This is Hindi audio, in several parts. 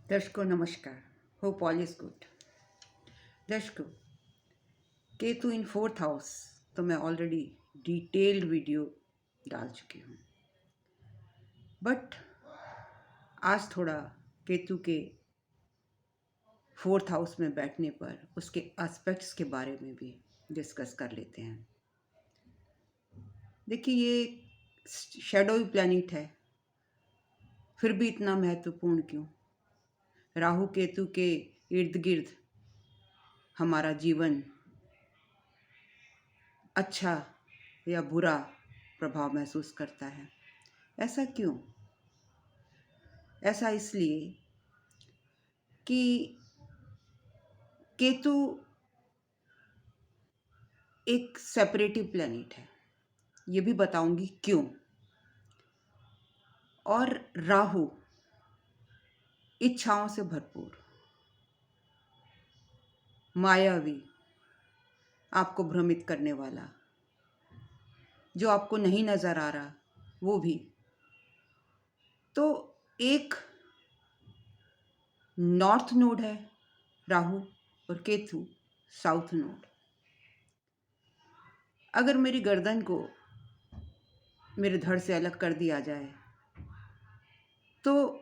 दर्शकों नमस्कार। Hope all is good. दर्शकों, केतु इन फोर्थ हाउस तो मैं ऑलरेडी डिटेल्ड वीडियो डाल चुकी हूँ, बट आज थोड़ा केतु के फोर्थ हाउस में बैठने पर उसके एस्पेक्ट्स के बारे में भी डिस्कस कर लेते हैं। देखिए, ये शैडोई प्लैनेट है, फिर भी इतना महत्वपूर्ण क्यों? राहु केतु के इर्द गिर्द हमारा जीवन अच्छा या बुरा प्रभाव महसूस करता है। ऐसा क्यों? ऐसा इसलिए कि केतु एक सेपरेटिव प्लैनेट है, ये भी बताऊंगी क्यों। और राहु इच्छाओं से भरपूर, मायावी, आपको भ्रमित करने वाला, जो आपको नहीं नजर आ रहा वो भी। तो एक नॉर्थ नोड है राहु और केतु साउथ नोड। अगर मेरी गर्दन को मेरे धड़ से अलग कर दिया जाए तो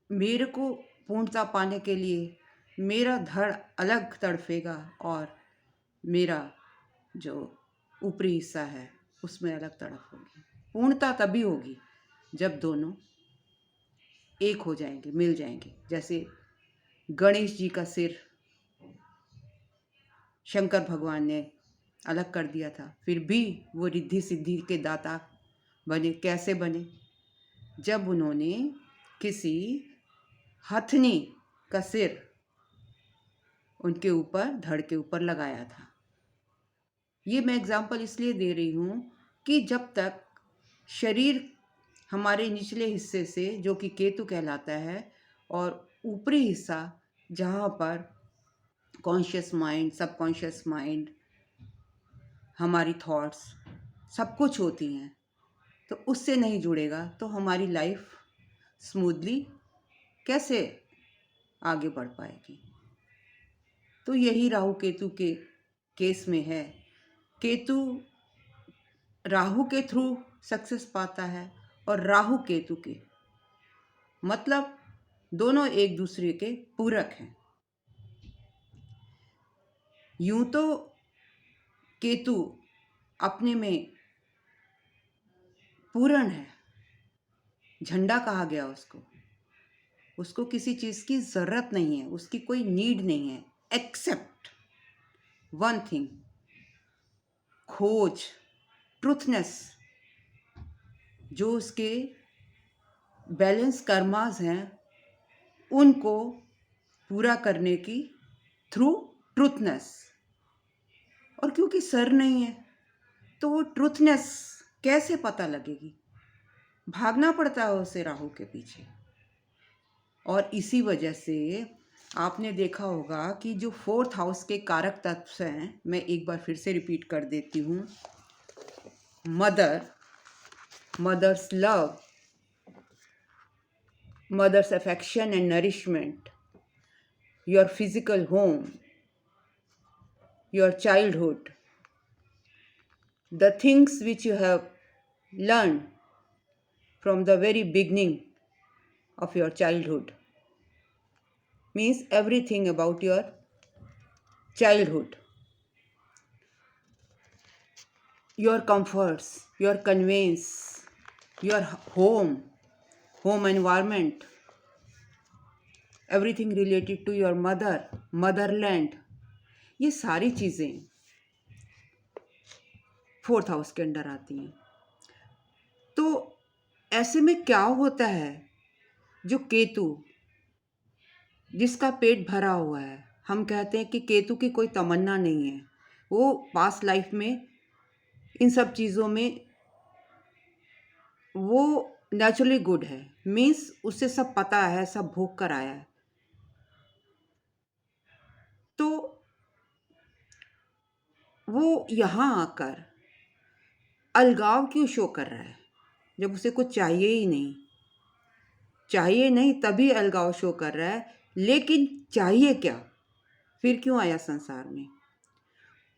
मेरे को पूर्णता पाने के लिए मेरा धड़ अलग तड़फेगा और मेरा जो ऊपरी हिस्सा है उसमें अलग तड़फ होगी। पूर्णता तभी होगी जब दोनों एक हो जाएंगे, मिल जाएंगे। जैसे गणेश जी का सिर शंकर भगवान ने अलग कर दिया था, फिर भी वो रिद्धि सिद्धि के दाता बने। कैसे बने? जब उन्होंने किसी हथनी का सिर उनके ऊपर, धड़ के ऊपर लगाया था। ये मैं एग्जाम्पल इसलिए दे रही हूँ कि जब तक शरीर हमारे निचले हिस्से से, जो कि केतु कहलाता है, और ऊपरी हिस्सा जहाँ पर कॉन्शियस माइंड, सबकॉन्शियस माइंड, हमारी थॉट्स सब कुछ होती हैं, तो उससे नहीं जुड़ेगा तो हमारी लाइफ स्मूथली कैसे आगे बढ़ पाएगी। तो यही राहु केतु के केस में है। केतु राहु के थ्रू सक्सेस पाता है और राहु केतु के, मतलब दोनों एक दूसरे के पूरक हैं। यूं तो केतु अपने में पूर्ण है, झंडा कहा गया उसको। उसको किसी चीज की जरूरत नहीं है, उसकी कोई नीड नहीं है, एक्सेप्ट वन थिंग, खोज, ट्रूथनेस। जो उसके बैलेंस कर्मास हैं उनको पूरा करने की थ्रू ट्रूथनेस। और क्योंकि सर नहीं है तो वो ट्रूथनेस कैसे पता लगेगी? भागना पड़ता है उसे राहु के पीछे। और इसी वजह से आपने देखा होगा कि जो फोर्थ हाउस के कारक तत्व हैं, मैं एक बार फिर से रिपीट कर देती हूँ। Mother, mother's love, mother's affection and nourishment, your physical home, your childhood, the things which you have learned from the very beginning of your childhood, means everything about your childhood, your comforts, your conveyance, your home environment, everything related to your mother, motherland, ये सारी चीज़ें फोर्थ हाउस के अंडर आती हैं। तो ऐसे में क्या होता है, जो केतु, जिसका पेट भरा हुआ है, हम कहते हैं कि केतु की कोई तमन्ना नहीं है, वो पास्ट लाइफ में इन सब चीज़ों में वो नेचुरली गुड है, मीन्स उसे सब पता है, सब भोग कर आया है। तो वो यहाँ आकर अलगाव क्यों शो कर रहा है जब उसे कुछ चाहिए ही नहीं? चाहिए नहीं तभी अलगाव शो कर रहा है, लेकिन चाहिए क्या? फिर क्यों आया संसार में?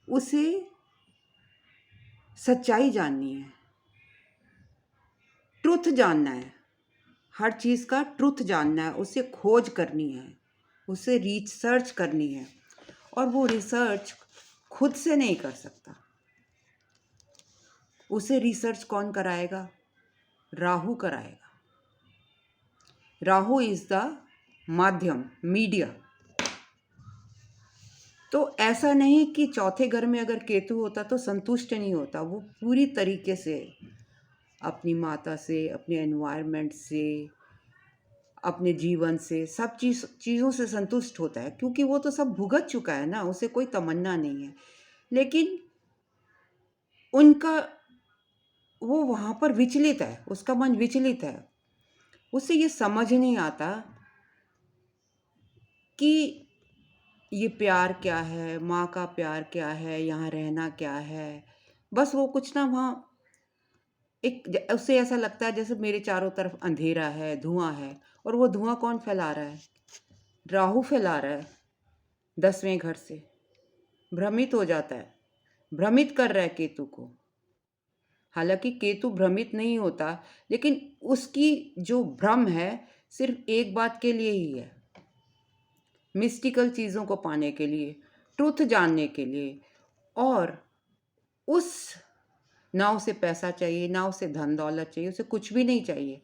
उसे सच्चाई जाननी है, ट्रुथ जानना है, हर चीज़ का ट्रुथ जानना है, उसे खोज करनी है, उसे रिसर्च करनी है। और वो रिसर्च खुद से नहीं कर सकता, उसे रिसर्च कौन कराएगा? राहु कराएगा। राहु इज द माध्यम, मीडिया। तो ऐसा नहीं कि चौथे घर में अगर केतु होता तो संतुष्ट नहीं होता, वो पूरी तरीके से अपनी माता से, अपने एनवायरनमेंट से, अपने जीवन से, सब चीज़ों से संतुष्ट होता है, क्योंकि वो तो सब भुगत चुका है ना, उसे कोई तमन्ना नहीं है। लेकिन उनका वो वहाँ पर विचलित है, उसका मन विचलित है। उसे ये समझ नहीं आता कि ये प्यार क्या है, माँ का प्यार क्या है, यहाँ रहना क्या है। बस वो कुछ ना वहाँ उसे ऐसा लगता है जैसे मेरे चारों तरफ अंधेरा है, धुआं है। और वो धुआं कौन फैला रहा है? राहु फैला रहा है 10वें घर से। भ्रमित हो जाता है, भ्रमित कर रहा है केतु को। हालांकि केतु भ्रमित नहीं होता, लेकिन उसकी जो भ्रम है सिर्फ एक बात के लिए ही है, मिस्टिकल चीज़ों को पाने के लिए, ट्रुथ जानने के लिए। और उस ना उसे पैसा चाहिए, ना उसे धन दौलत चाहिए, उसे कुछ भी नहीं चाहिए।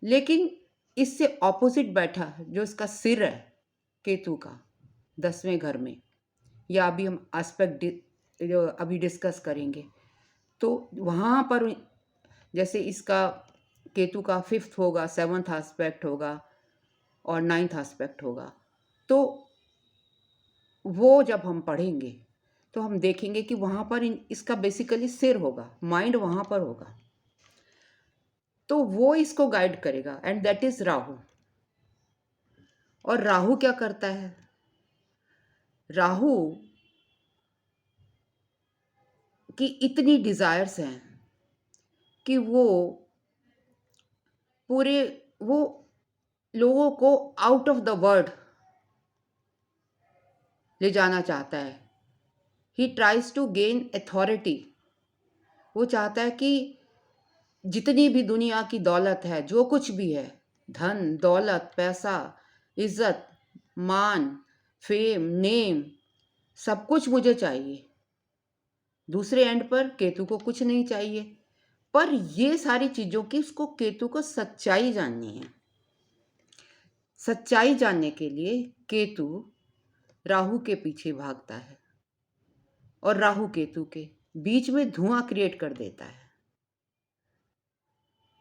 लेकिन इससे ऑपोजिट बैठा जो इसका सिर है केतु का 10वें घर में, या अभी हम एस्पेक्ट जो अभी डिस्कस करेंगे, तो वहाँ पर जैसे इसका केतु का 5th होगा, 7th एस्पेक्ट होगा और 9th एस्पेक्ट होगा। तो वो जब हम पढ़ेंगे तो हम देखेंगे कि वहाँ पर इसका बेसिकली सिर होगा, माइंड वहाँ पर होगा। तो वो इसको गाइड करेगा, एंड दैट इज राहु। और राहु क्या करता है? राहु की इतनी डिजायर्स हैं कि पूरे वो लोगों को आउट ऑफ द वर्ल्ड ले जाना चाहता है। He tries to gain authority. वो चाहता है कि जितनी भी दुनिया की दौलत है, जो कुछ भी है, धन दौलत, पैसा, इज्जत, मान, फेम, नेम, सब कुछ मुझे चाहिए। दूसरे एंड पर केतु को कुछ नहीं चाहिए। पर ये सारी चीज़ों की उसको केतु को सच्चाई जाननी है। सच्चाई जानने के लिए केतु राहु के पीछे भागता है और राहु केतु के बीच में धुआं क्रिएट कर देता है,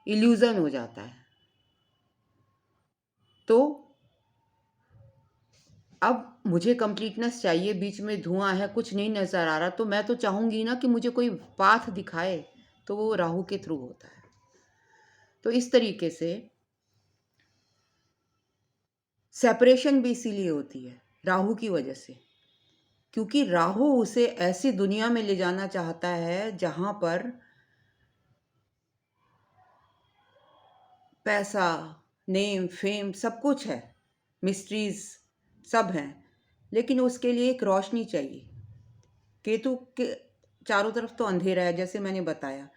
इल्यूजन हो जाता है। तो अब मुझे कंप्लीटनेस चाहिए, बीच में धुआं है, कुछ नहीं नज़र आ रहा, तो मैं तो चाहूँगी ना कि मुझे कोई पाथ दिखाए, तो वो राहु के थ्रू होता है। तो इस तरीके से सेपरेशन भी इसीलिए होती है राहु की वजह से, क्योंकि राहु उसे ऐसी दुनिया में ले जाना चाहता है जहाँ पर पैसा, नेम, फेम सब कुछ है, मिस्ट्रीज सब हैं, लेकिन उसके लिए एक रोशनी चाहिए। केतु के चारों तरफ तो अंधेरा है, जैसे मैंने बताया।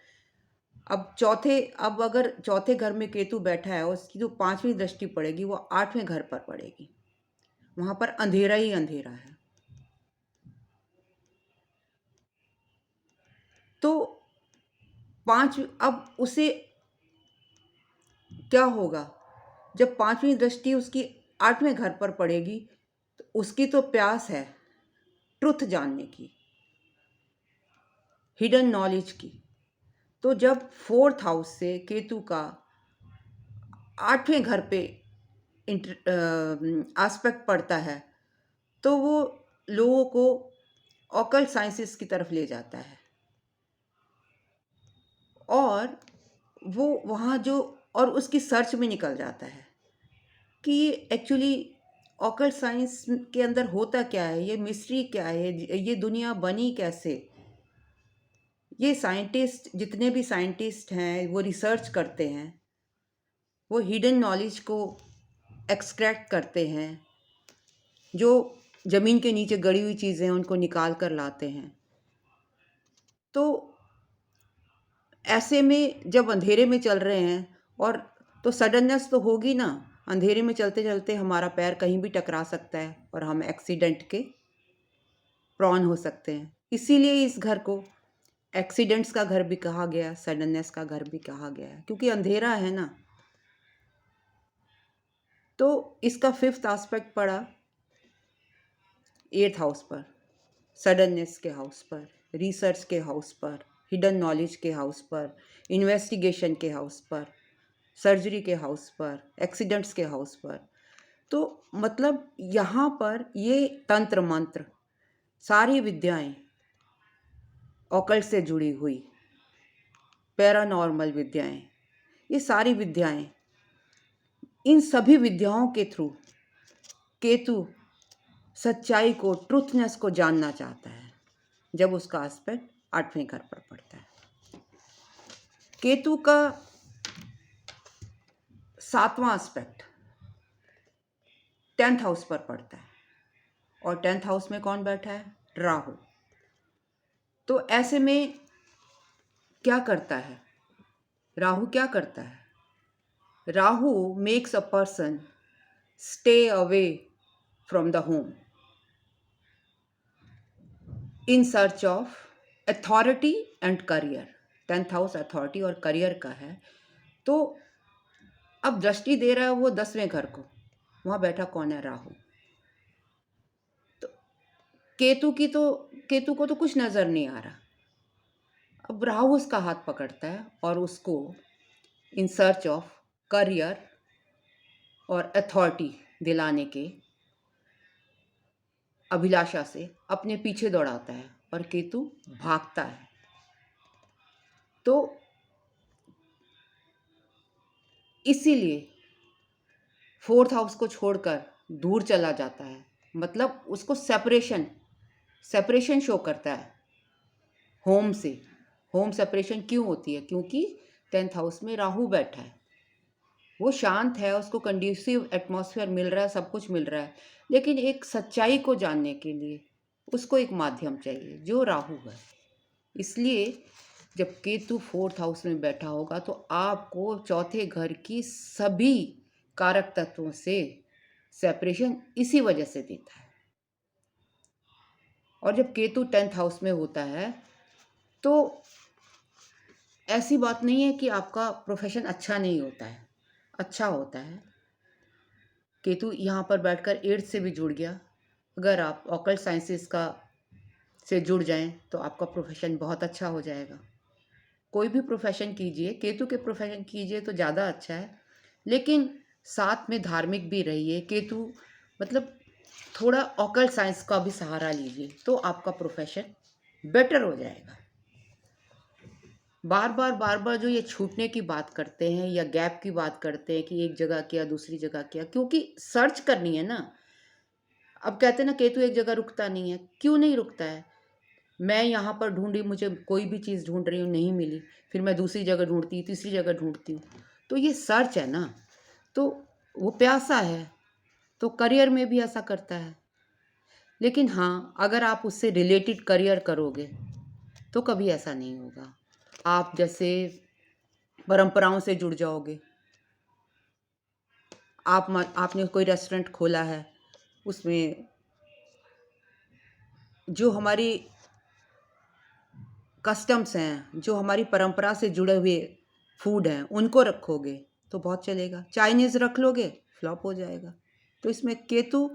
अब अगर चौथे घर में केतु बैठा है, उसकी जो 5वीं दृष्टि पड़ेगी वो 8वें घर पर पड़ेगी। वहां पर अंधेरा ही अंधेरा है। तो अब उसे क्या होगा जब 5वीं दृष्टि उसकी 8वें घर पर पड़ेगी? तो उसकी तो प्यास है ट्रुथ जानने की, हिडन नॉलेज की। तो जब 4th हाउस से केतु का 8वें घर पे एस्पेक्ट पड़ता है, तो वो लोगों को ऑकल्ट साइंसेस की तरफ ले जाता है। और वो वहाँ जो और उसकी सर्च में निकल जाता है कि ये एक्चुअली ऑकल्ट साइंस के अंदर होता क्या है, ये मिस्ट्री क्या है, ये दुनिया बनी कैसे। ये साइंटिस्ट, जितने भी साइंटिस्ट हैं, वो रिसर्च करते हैं वो हिडन नॉलेज को एक्सट्रैक्ट करते हैं, जो ज़मीन के नीचे गड़ी हुई चीज़ें हैं उनको निकाल कर लाते हैं। तो ऐसे में जब अंधेरे में चल रहे हैं और तो सडननेस तो होगी ना, अंधेरे में चलते चलते हमारा पैर कहीं भी टकरा सकता है और हम एक्सीडेंट के प्रॉन हो सकते हैं। इसीलिए इस घर को एक्सीडेंट्स का घर भी कहा गया, सडननेस का घर भी कहा गया है, क्योंकि अंधेरा है ना। तो इसका फिफ्थ एस्पेक्ट पड़ा 8th हाउस पर, सडननेस के हाउस पर, रिसर्च के हाउस पर, हिडन नॉलेज के हाउस पर, इन्वेस्टिगेशन के हाउस पर, सर्जरी के हाउस पर, एक्सीडेंट्स के हाउस पर। तो मतलब यहाँ पर ये तंत्र मंत्र, सारी विद्याएं, ऑकल्ट से जुड़ी हुई पैरानॉर्मल विद्याएं, ये सारी विद्याएं, इन सभी विद्याओं के थ्रू केतु सच्चाई को, ट्रूथनेस को जानना चाहता है जब उसका एस्पेक्ट 8वें घर पर पड़ता है। केतु का 7वां एस्पेक्ट 10th हाउस पर पड़ता है और 10th हाउस में कौन बैठा है? राहु। तो ऐसे में क्या करता है राहु? क्या करता है Rahu? Makes a person stay away from the home in search of authority and career. 10th house authority और करियर का है। तो अब दृष्टि दे रहा है वो 10वें घर को, वहां बैठा कौन है? राहु। तो केतु को तो कुछ नजर नहीं आ रहा। अब राहु उसका हाथ पकड़ता है और उसको इन सर्च ऑफ करियर और अथॉरिटी दिलाने के अभिलाषा से अपने पीछे दौड़ाता है और केतु भागता है। तो इसीलिए 4th हाउस को छोड़कर दूर चला जाता है, मतलब उसको सेपरेशन शो करता है होम से। होम सेपरेशन क्यों होती है? क्योंकि 10th हाउस में राहु बैठा है, वो शांत है, उसको कंड्यूसिव एटमॉस्फेयर मिल रहा है, सब कुछ मिल रहा है, लेकिन एक सच्चाई को जानने के लिए उसको एक माध्यम चाहिए जो राहु है। इसलिए जब केतु 4th हाउस में बैठा होगा तो आपको चौथे घर की सभी कारक तत्वों से सेपरेशन इसी वजह से देता है। और जब केतु 10th हाउस में होता है तो ऐसी बात नहीं है कि आपका प्रोफेशन अच्छा नहीं होता है, अच्छा होता है। केतु यहाँ पर बैठकर 8th से भी जुड़ गया। अगर आप ऑकल्ट साइंसेस का से जुड़ जाएं तो आपका प्रोफेशन बहुत अच्छा हो जाएगा। कोई भी प्रोफेशन कीजिए, केतु के प्रोफेशन कीजिए तो ज़्यादा अच्छा है, लेकिन साथ में धार्मिक भी रहिए। केतु मतलब थोड़ा ऑकल्ट साइंस का भी सहारा लीजिए तो आपका प्रोफेशन बेटर हो जाएगा। बार बार जो ये छूटने की बात करते हैं या गैप की बात करते हैं कि एक जगह किया दूसरी जगह किया, क्योंकि सर्च करनी है ना। अब कहते हैं ना केतु एक जगह रुकता नहीं है। क्यों नहीं रुकता है? मैं यहाँ पर ढूंढी, मुझे कोई भी चीज़ ढूंढ रही हूँ, नहीं मिली, फिर मैं दूसरी जगह ढूंढती, तीसरी जगह ढूंढती हूँ। तो ये सर्च है ना। तो वो प्यासा है, तो करियर में भी ऐसा करता है। लेकिन हाँ, अगर आप उससे रिलेटेड करियर करोगे तो कभी ऐसा नहीं होगा। आप जैसे परंपराओं से जुड़ जाओगे। आपने कोई रेस्टोरेंट खोला है, उसमें जो हमारी कस्टम्स हैं, जो हमारी परंपरा से जुड़े हुए फूड हैं, उनको रखोगे तो बहुत चलेगा। चाइनीज़ रख लोगे, फ्लॉप हो जाएगा। तो इसमें केतु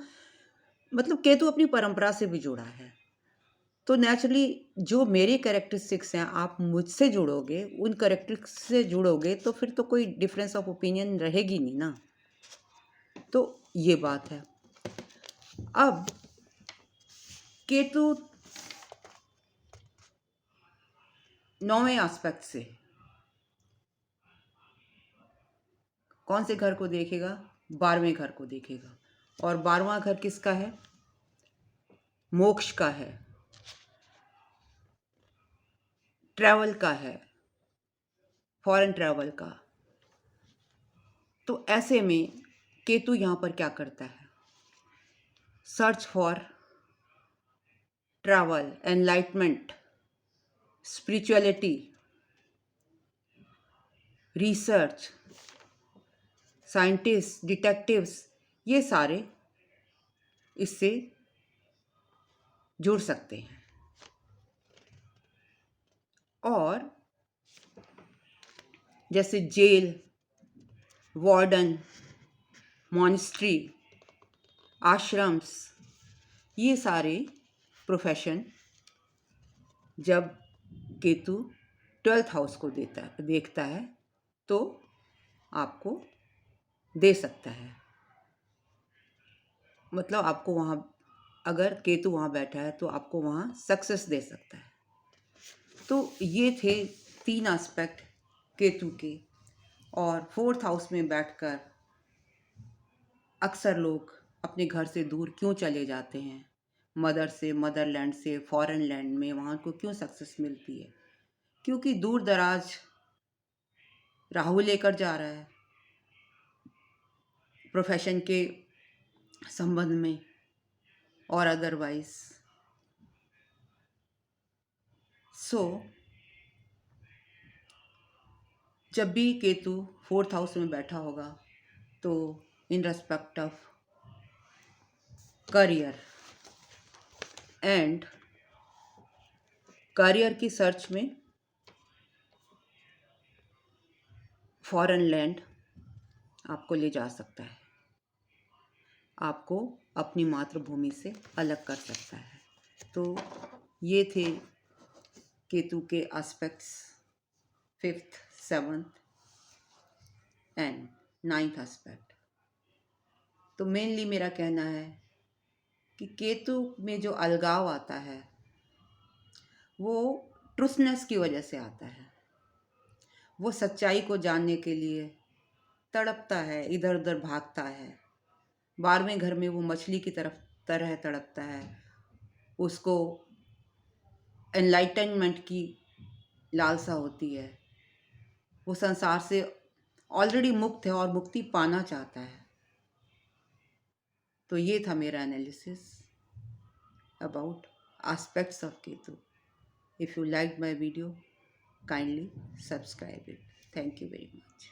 मतलब केतु अपनी परंपरा से भी जुड़ा है। तो नेचुरली जो मेरी कैरेक्टरिस्टिक्स हैं, आप मुझसे जुड़ोगे, उन कैरेक्टरिस्टिक्स से जुड़ोगे तो फिर तो कोई डिफरेंस ऑफ ओपिनियन रहेगी नहीं ना। तो ये बात है। अब केतु 9वें एस्पेक्ट से कौन से घर को देखेगा? 12वें घर को देखेगा। और 12वां घर किसका है? मोक्ष का है, ट्रैवल का है, फॉरेन ट्रैवल का। तो ऐसे में केतु यहाँ पर क्या करता है? Search for travel, enlightenment, spirituality, research, scientist, detectives, ये सारे इससे जुड़ सकते हैं। और जैसे जेल, वार्डन, मॉनेस्ट्री, आश्रम्स, ये सारे प्रोफेशन जब केतु 12th हाउस को देखता है तो आपको दे सकता है। मतलब आपको वहाँ, अगर केतु वहाँ बैठा है तो आपको वहाँ सक्सेस दे सकता है। तो ये थे 3 एस्पेक्ट केतु के। और 4th हाउस में बैठकर अक्सर लोग अपने घर से दूर क्यों चले जाते हैं? मदर से, मदरलैंड से, फॉरेन लैंड में वहाँ को क्यों सक्सेस मिलती है? क्योंकि दूर दराज राहु लेकर जा रहा है प्रोफेशन के संबंध में और अदरवाइज। सो जब भी केतु 4th हाउस में बैठा होगा तो in respect of career and career की सर्च में फॉरेन लैंड आपको ले जा सकता है, आपको अपनी मातृभूमि से अलग कर सकता है। तो ये थे केतु के aspects 5th, 7th and 9th aspect. तो मेनली मेरा कहना है कि केतु में जो अलगाव आता है वो ट्रूथनेस की वजह से आता है। वो सच्चाई को जानने के लिए तड़पता है, इधर उधर भागता है। 12वें घर में वो मछली की तरह तड़पता है। उसको एनलाइटनमेंट की लालसा होती है। वो संसार से ऑलरेडी मुक्त है और मुक्ति पाना चाहता है। तो ये था मेरा analysis about aspects of Ketu. If you liked my video, kindly subscribe it. Thank you very much.